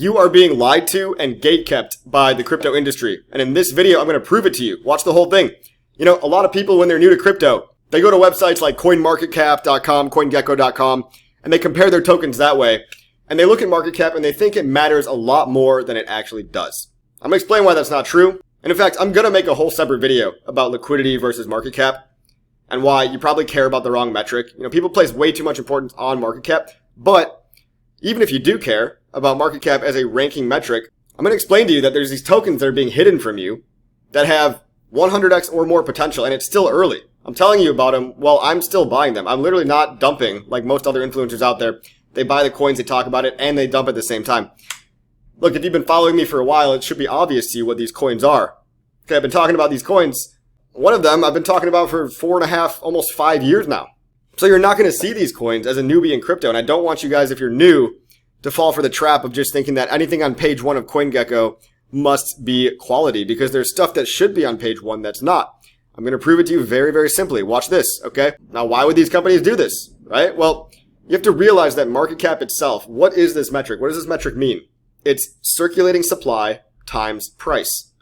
You are being lied to and gatekept by the crypto industry. And in this video, I'm going to prove it to you. Watch the whole thing. You know, a lot of people, when they're new to crypto, they go to websites like coinmarketcap.com, coingecko.com, and they compare their tokens that way. And they look at market cap and they think it matters a lot more than it actually does. I'm going to explain why that's not true. And in fact, I'm going to make a whole separate video about liquidity versus market cap and why you probably care about the wrong metric. You know, people place way too much importance on market cap, but even if you do care about market cap as a ranking metric, I'm going to explain to you that there's these tokens that are being hidden from you that have 100x or more potential, and it's still early. I'm telling you about them while I'm still buying them. I'm literally not dumping like most other influencers out there. They buy the coins, they talk about it, and they dump at the same time. Look, if you've been following me for a while, it should be obvious to you what these coins are. Okay, I've been talking about these coins. One of them I've been talking about for 4.5, almost 5 years now. So you're not going to see these coins as a newbie in crypto, and I don't want you guys, if you're new, to fall for the trap of just thinking that anything on page 1 of CoinGecko must be quality, because there's stuff that should be on page 1 that's not. I'm going to prove it to you very, very simply. Watch this, okay? Now, why would these companies do this, right? Well, you have to realize that market cap itself, what is this metric? What does this metric mean? It's circulating supply times price.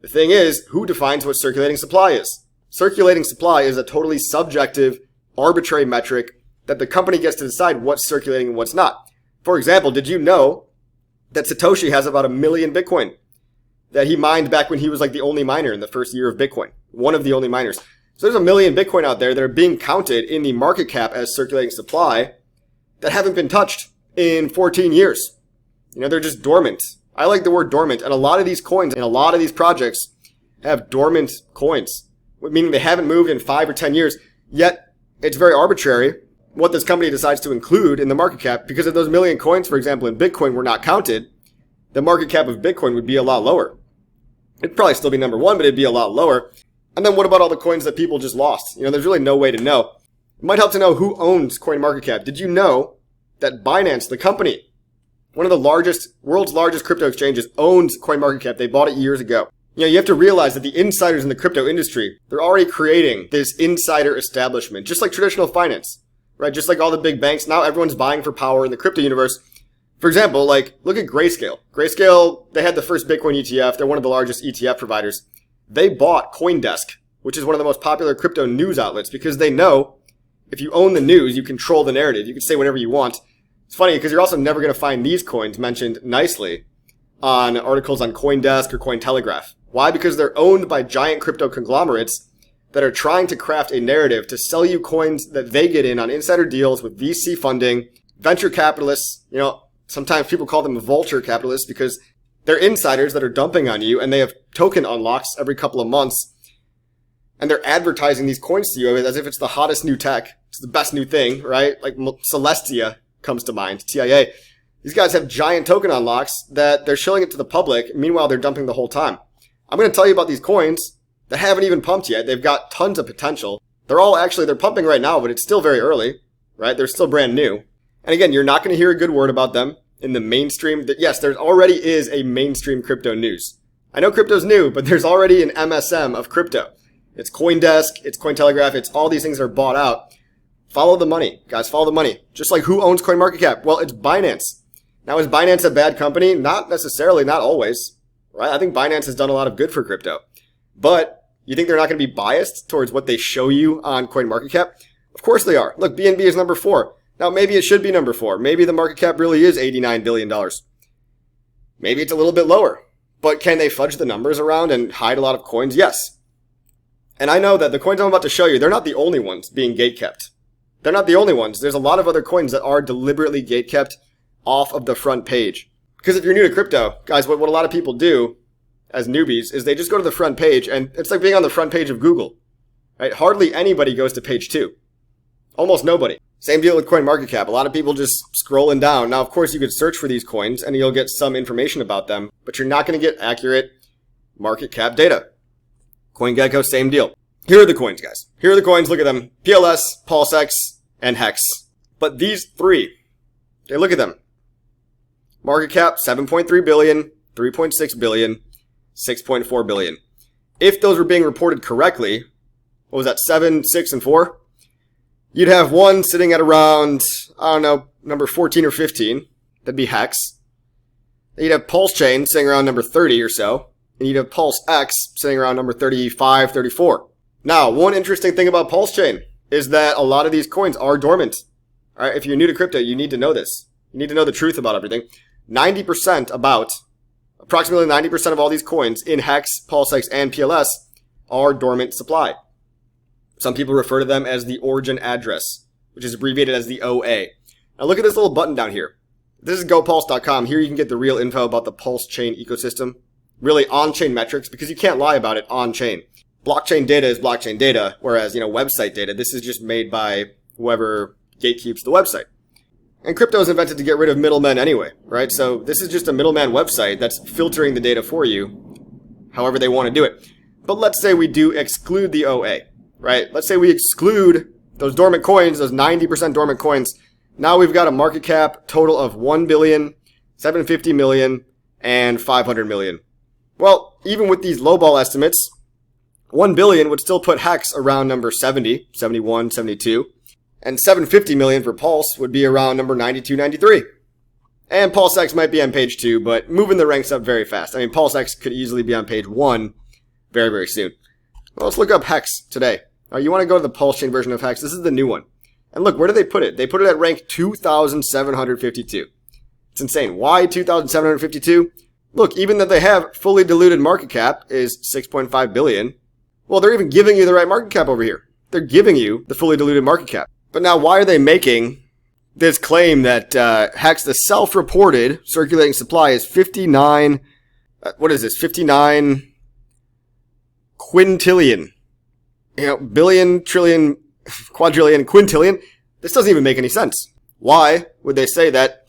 The thing is, who defines what circulating supply is? Circulating supply is a totally subjective, arbitrary metric that the company gets to decide what's circulating and what's not. For example, did you know that Satoshi has about 1 million Bitcoin that he mined back when he was like the only miner in the first year of Bitcoin? One of the only miners. So there's 1 million Bitcoin out there that are being counted in the market cap as circulating supply that haven't been touched in 14 years. You know, they're just dormant. I like the word dormant, and a lot of these coins and a lot of these projects have dormant coins, meaning they haven't moved in 5 or 10 years, yet it's very arbitrary what this company decides to include in the market cap, because if those 1 million coins, for example, in Bitcoin were not counted, the market cap of Bitcoin would be a lot lower. It'd probably still be number 1, but it'd be a lot lower. And then what about all the coins that people just lost? You know, there's really no way to know. It might help to know who owns CoinMarketCap. Did you know that Binance, the company, one of the world's largest crypto exchanges, owns CoinMarketCap? They bought it years ago. You know, you have to realize that the insiders in the crypto industry, they're already creating this insider establishment, just like traditional finance, right? Just like all the big banks. Now everyone's buying for power in the crypto universe. For example, like, look at Grayscale. Grayscale, they had the first Bitcoin ETF. They're one of the largest ETF providers. They bought CoinDesk, which is one of the most popular crypto news outlets, because they know if you own the news, you control the narrative. You can say whatever you want. It's funny because you're also never going to find these coins mentioned nicely on articles on CoinDesk or Cointelegraph. Why? Because they're owned by giant crypto conglomerates that are trying to craft a narrative to sell you coins that they get in on insider deals with VC funding, venture capitalists. You know, sometimes people call them vulture capitalists because they're insiders that are dumping on you, and they have token unlocks every couple of months. And they're advertising these coins to you as if it's the hottest new tech. It's the best new thing, right? Like Celestia comes to mind, TIA. These guys have giant token unlocks that they're showing it to the public. Meanwhile, they're dumping the whole time. I'm going to tell you about these coins that haven't even pumped yet. They've got tons of potential. They're pumping right now, but it's still very early, right? They're still brand new. And again, you're not going to hear a good word about them in the mainstream. Yes, there already is a mainstream crypto news. I know crypto's new, but there's already an MSM of crypto. It's CoinDesk, it's Cointelegraph, it's all these things that are bought out. Follow the money, guys, follow the money. Just like who owns CoinMarketCap? Well, it's Binance. Now, is Binance a bad company? Not necessarily, not always, right? I think Binance has done a lot of good for crypto. But you think they're not going to be biased towards what they show you on CoinMarketCap? Of course they are. Look, BNB is number 4. Now, maybe it should be number 4. Maybe the market cap really is $89 billion. Maybe it's a little bit lower. But can they fudge the numbers around and hide a lot of coins? Yes. And I know that the coins I'm about to show you, they're not the only ones being gatekept. They're not the only ones. There's a lot of other coins that are deliberately gatekept off of the front page. Because if you're new to crypto, guys, what a lot of people do as newbies is they just go to the front page, and it's like being on the front page of Google, right? Hardly anybody goes to page 2. Almost nobody. Same deal with CoinMarketCap. A lot of people just scrolling down. Now, of course, you could search for these coins and you'll get some information about them, but you're not going to get accurate market cap data. CoinGecko, same deal. Here are the coins, guys. Here are the coins. Look at them. PLS, PulseX, and Hex. But these 3, okay, look at them. Market cap, 7.3 billion, 3.6 billion, 6.4 billion. If those were being reported correctly, what was that, 7, 6, and 4? You'd have one sitting at around, I don't know, number 14 or 15. That'd be Hex. You'd have Pulse Chain sitting around number 30 or so, and you'd have PulseX sitting around number 35, 34. Now, one interesting thing about Pulse Chain is that a lot of these coins are dormant. All right, if you're new to crypto, you need to know this. You need to know the truth about everything. Approximately 90% of all these coins in Hex, PulseX, and PLS are dormant supply. Some people refer to them as the origin address, which is abbreviated as the OA. Now look at this little button down here. This is gopulse.com. Here you can get the real info about the Pulse Chain ecosystem. Really on-chain metrics, because you can't lie about it on-chain. Blockchain data is blockchain data, whereas, website data, this is just made by whoever gatekeeps the website. And crypto is invented to get rid of middlemen anyway, right? So this is just a middleman website that's filtering the data for you, however they want to do it. But let's say we do exclude the OA, right? Let's say we exclude those dormant coins, those 90% dormant coins. Now we've got a market cap total of 1 billion, 750 million, and 500 million. Well, even with these lowball estimates, 1 billion would still put Hex around number 70, 71, 72. And 750 million for Pulse would be around number 92, 93. And PulseX might be on page 2, but moving the ranks up very fast. I mean, PulseX could easily be on page 1 very, very soon. Well, let's look up Hex today. All right, you want to go to the Pulse Chain version of Hex. This is the new one. And look, where did they put it? They put it at rank 2,752. It's insane. Why 2,752? Look, even though they have fully diluted market cap is 6.5 billion. Well, they're even giving you the right market cap over here. They're giving you the fully diluted market cap. But now why are they making this claim that Hex, the self-reported circulating supply is 59, 59 quintillion. Billion, trillion, quadrillion, quintillion. This doesn't even make any sense. Why would they say that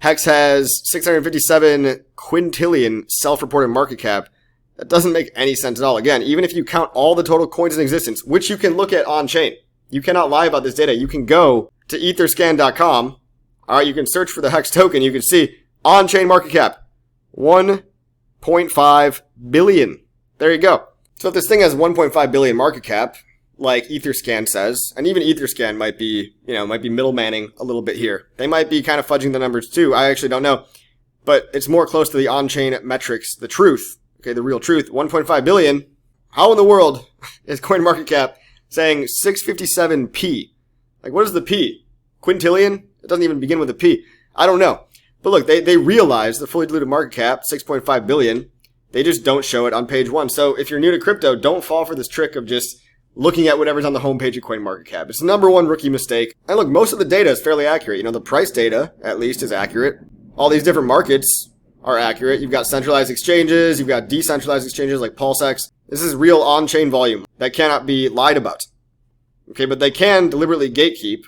Hex has 657 quintillion self-reported market cap? That doesn't make any sense at all. Again, even if you count all the total coins in existence, which you can look at on-chain, you cannot lie about this data. You can go to etherscan.com. All right, you can search for the Hex token. You can see on-chain market cap, 1.5 billion. There you go. So if this thing has 1.5 billion market cap, like Etherscan says, and even Etherscan might be middlemaning a little bit here. They might be kind of fudging the numbers too. I actually don't know. But it's more close to the on-chain metrics, the truth. Okay, the real truth. 1.5 billion. How in the world is CoinMarketCap saying 657p? Like, what is the P? Quintillion? It doesn't even begin with a P. I don't know. But look, they realize the fully diluted market cap, 6.5 billion. They just don't show it on page 1. So if you're new to crypto, don't fall for this trick of just looking at whatever's on the homepage of CoinMarketCap. It's the number one rookie mistake. And look, most of the data is fairly accurate. The price data, at least, is accurate. All these different markets are accurate. You've got centralized exchanges. You've got decentralized exchanges like PulseX. This is real on-chain volume that cannot be lied about. Okay, but they can deliberately gatekeep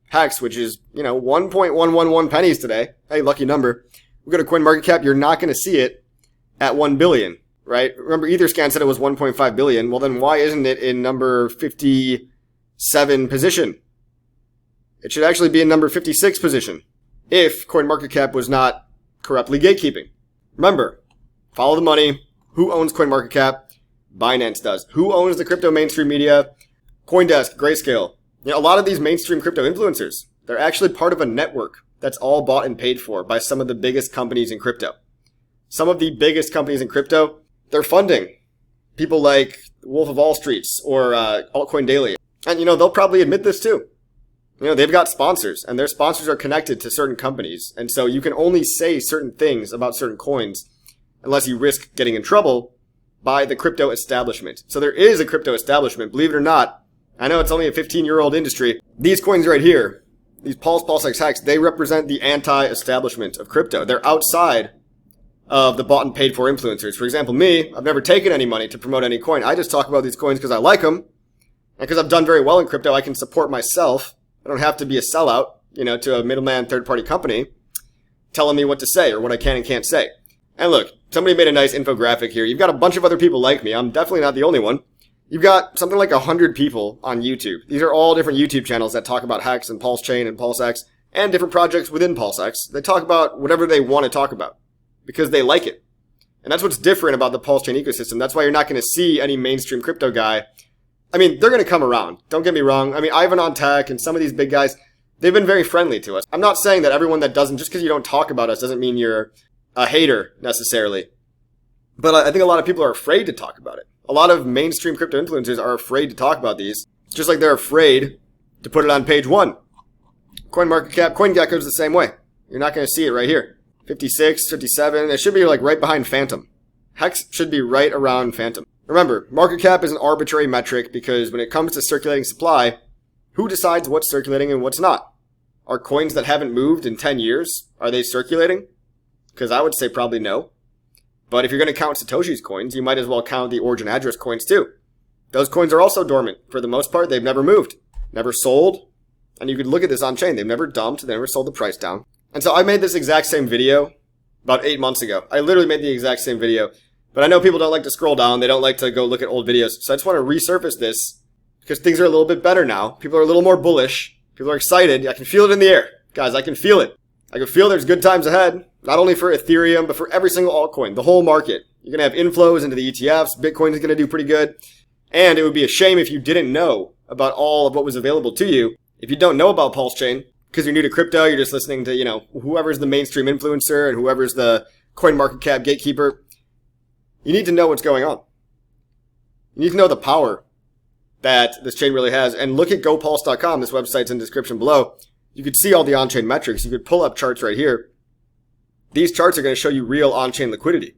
Hex, which is, 1.111 pennies today. Hey, lucky number. We go to CoinMarketCap, you're not going to see it at 1 billion, right? Remember, Etherscan said it was 1.5 billion. Well, then why isn't it in number 57 position? It should actually be in number 56 position if CoinMarketCap was not corruptly gatekeeping. Remember, follow the money. Who owns CoinMarketCap? Binance does. Who owns the crypto mainstream media? CoinDesk, Grayscale. A lot of these mainstream crypto influencers, they're actually part of a network that's all bought and paid for by some of the biggest companies in crypto. Some of the biggest companies in crypto, they're funding people like Wolf of Wall Streets or Altcoin Daily. And, they'll probably admit this too. They've got sponsors, and their sponsors are connected to certain companies. And so you can only say certain things about certain coins unless you risk getting in trouble by the crypto establishment. So there is a crypto establishment, believe it or not. I know it's only a 15-year-old industry. These coins right here, these PulseX Hex, they represent the anti-establishment of crypto. They're outside of the bought and paid for influencers. For example, me, I've never taken any money to promote any coin. I just talk about these coins because I like them. And because I've done very well in crypto, I can support myself. I don't have to be a sellout, to a middleman third-party company telling me what to say or what I can and can't say. And look, somebody made a nice infographic here. You've got a bunch of other people like me. I'm definitely not the only one. You've got something like 100 people on YouTube. These are all different YouTube channels that talk about Hex and Pulse Chain and PulseX and different projects within PulseX. They talk about whatever they want to talk about because they like it. And that's what's different about the Pulse Chain ecosystem. That's why you're not going to see any mainstream crypto guy. I mean, they're going to come around. Don't get me wrong. I mean, Ivan on Tech and some of these big guys, they've been very friendly to us. I'm not saying that everyone that doesn't, just because you don't talk about us doesn't mean you're a hater necessarily. But I think a lot of people are afraid to talk about it. A lot of mainstream crypto influencers are afraid to talk about these, just like they're afraid to put it on page 1. CoinMarketCap, CoinGecko is the same way. You're not going to see it right here. 56, 57, it should be like right behind Phantom. Hex should be right around Phantom. Remember, market cap is an arbitrary metric because when it comes to circulating supply, who decides what's circulating and what's not? Are coins that haven't moved in 10 years, are they circulating? Because I would say probably no. But if you're going to count Satoshi's coins, you might as well count the origin address coins too. Those coins are also dormant. For the most part, they've never moved, never sold. And you could look at this on chain. They've never dumped, they never sold the price down. And so I made this exact same video about 8 months ago. I literally made the exact same video. But I know people don't like to scroll down. They don't like to go look at old videos. So I just want to resurface this because things are a little bit better now. People are a little more bullish. People are excited. I can feel it in the air. Guys, I can feel it. I can feel there's good times ahead. Not only for Ethereum, but for every single altcoin. The whole market. You're going to have inflows into the ETFs. Bitcoin is going to do pretty good. And it would be a shame if you didn't know about all of what was available to you. If you don't know about Pulse Chain, because you're new to crypto, you're just listening to, whoever's the mainstream influencer and whoever's the CoinMarketCap gatekeeper. You need to know what's going on. You need to know the power that this chain really has. And look at gopulse.com. This website's in the description below. You could see all the on-chain metrics. You could pull up charts right here. These charts are going to show you real on-chain liquidity.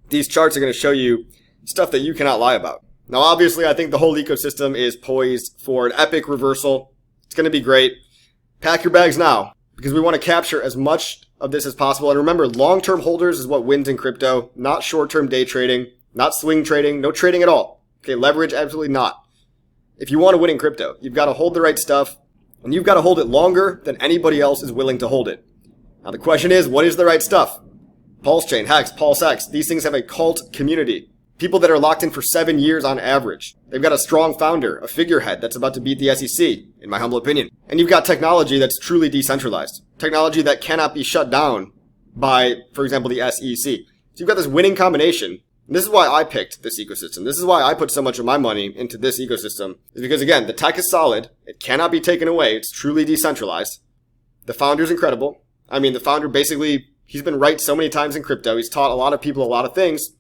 These charts are going to show you stuff that you cannot lie about. Now, obviously, I think the whole ecosystem is poised for an epic reversal. It's going to be great. Pack your bags now because we want to capture as much of this as possible. And remember, long-term holders is what wins in crypto, not short-term day trading, not swing trading, no trading at all. Okay, leverage, absolutely not. If you want to win in crypto, you've got to hold the right stuff, and you've got to hold it longer than anybody else is willing to hold it. Now, the question is, what is the right stuff? Pulse Chain, Hex, PulseX, these things have a cult community. People that are locked in for 7 years on average. They've got a strong founder, a figurehead that's about to beat the SEC, in my humble opinion. And you've got technology that's truly decentralized. Technology that cannot be shut down by, for example, the SEC. So you've got this winning combination. And this is why I picked this ecosystem. This is why I put so much of my money into this ecosystem. Is because, again, the tech is solid. It cannot be taken away. It's truly decentralized. The founder's incredible. I mean, the founder basically, he's been right so many times in crypto. He's taught a lot of people a lot of things.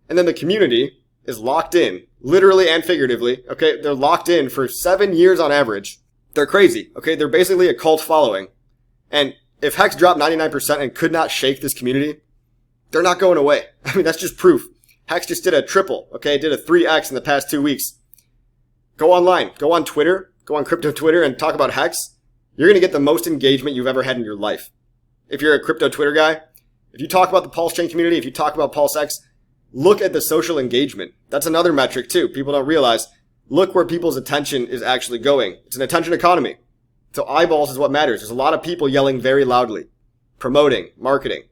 And then the community is locked in, literally and figuratively, okay? They're locked in for 7 years on average. They're crazy, okay? They're basically a cult following. And if Hex dropped 99% and could not shake this community, they're not going away. I mean, that's just proof. Hex just did a triple, okay? Did a 3x in the past 2 weeks. Go online. Go on Twitter. Go on crypto Twitter and talk about Hex. You're going to get the most engagement you've ever had in your life. If you're a crypto Twitter guy, if you talk about the Pulse Chain community, if you talk about PulseX, look at the social engagement. That's another metric too. People don't realize. Look where people's attention is actually going. It's an attention economy. So eyeballs is what matters. There's a lot of people yelling very loudly, promoting, marketing.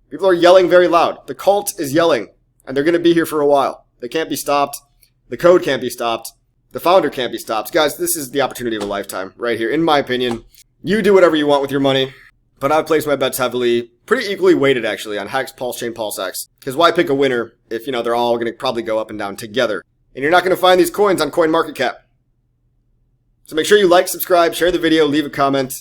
People are yelling very loud. The cult is yelling, and they're going to be here for a while. They can't be stopped. The code can't be stopped. The founder can't be stopped. Guys, this is the opportunity of a lifetime right here. In my opinion, you do whatever you want with your money, but I've placed my bets heavily, pretty equally weighted actually, on Hex, Pulse Chain, PulseX. Because why pick a winner if, they're all going to probably go up and down together? And you're not going to find these coins on CoinMarketCap. So make sure you like, subscribe, share the video, leave a comment.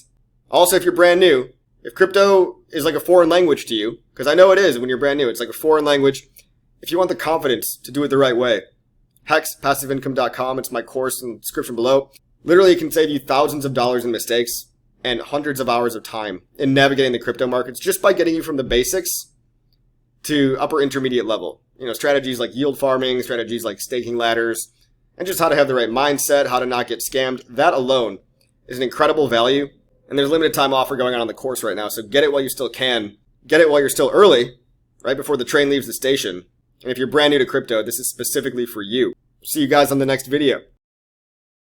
Also, if you're brand new, if crypto is like a foreign language to you, because I know it is when you're brand new, it's like a foreign language. If you want the confidence to do it the right way, Hex, PassiveIncome.com, it's my course in the description below. Literally, it can save you thousands of dollars in mistakes and hundreds of hours of time in navigating the crypto markets just by getting you from the basics to upper intermediate level. Strategies like yield farming, strategies like staking ladders, and just how to have the right mindset, how to not get scammed. That alone is an incredible value. And there's a limited time offer going on the course right now. So get it while you still can. Get it while you're still early, right before the train leaves the station. And if you're brand new to crypto, this is specifically for you. See you guys on the next video.